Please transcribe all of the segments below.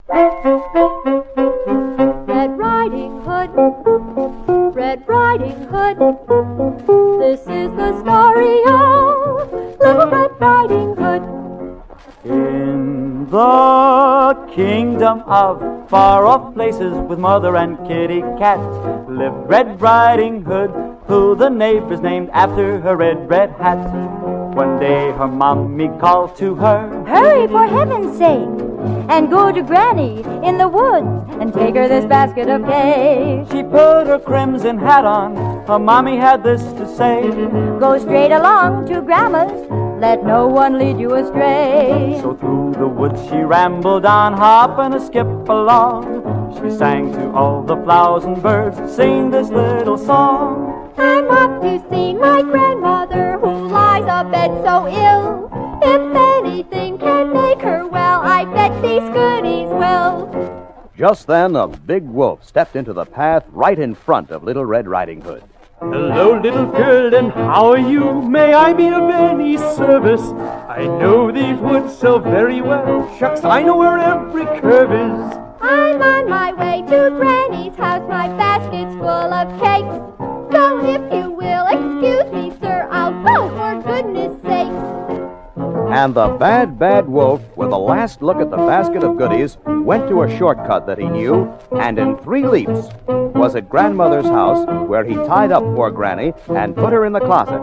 Red Riding Hood, Red Riding Hood, this is the story of Little Red Riding Hood. In the kingdom of far-off places with mother and kitty cat lived Red Riding Hood, who the neighbors named after her red hat. One day her mommy called to her, Hurry, for heaven's sake, and go to Granny in the woods and take her this basket of cake. She put her crimson hat on, her mommy had this to say, Go straight along to Grandma's, let no one lead you astray. So through the woods she rambled on, hop and a skip along. She sang to all the flowers and birds, sing this little song. I'm off to see my grandmother who lies abed so ill. If anything can make her well, I bet these goodies will. Just then, a big wolf stepped into the path right in front of Little Red Riding Hood. Hello, little girl, and how are you? May I be of any service? I know these woods so very well. Shucks, I know where every curve is. I'm on my way to Granny's house, my basket's full of cakes. So if you will excuse me, sir, I'll go for goodness sakes. And the bad wolf, with a last look at the basket of goodies, went to a shortcut that he knew, and in 3 leaps was at Grandmother's house, where he tied up poor Granny and put her in the closet.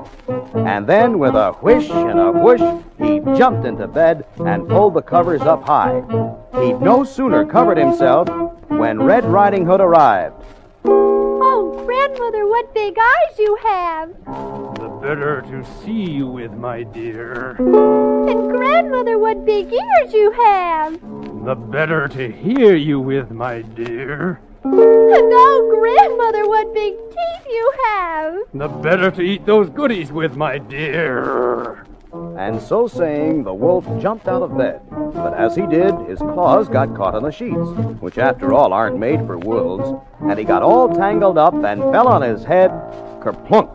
And then, with a whish and a whoosh, he jumped into bed and pulled the covers up high. He'd no sooner covered himself when Red Riding Hood arrived. Oh, Grandmother, what big eyes you have! The better to see you with, my dear. And Grandmother, what big ears you have! The better to hear you with, my dear. And oh, Grandmother, what big teeth you have! The better to eat those goodies with, my dear. And so saying, the wolf jumped out of bed. But as he did, his claws got caught on the sheets, which after all aren't made for wolves, and he got all tangled up and fell on his head, kerplunk.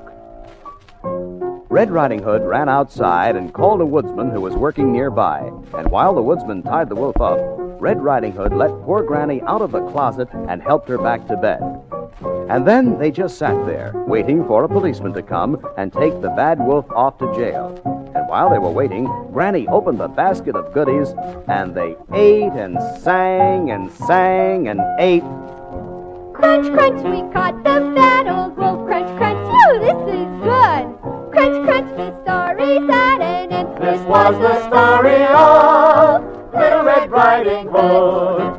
Red Riding Hood ran outside and called a woodsman who was working nearby, and while the woodsman tied the wolf up, Red Riding Hood let poor Granny out of the closet and helped her back to bed. And then they just sat there, waiting for a policeman to come and take the bad wolf off to jail. And while they were waiting, Granny opened the basket of goodies, and they ate and sang and sang and ate. Crunch, crunch, we caught the bad old wolf. Crunch, crunch, oh, this is good. Crunch, crunch, the story's at an end. This was the story of Little Red Riding Hood.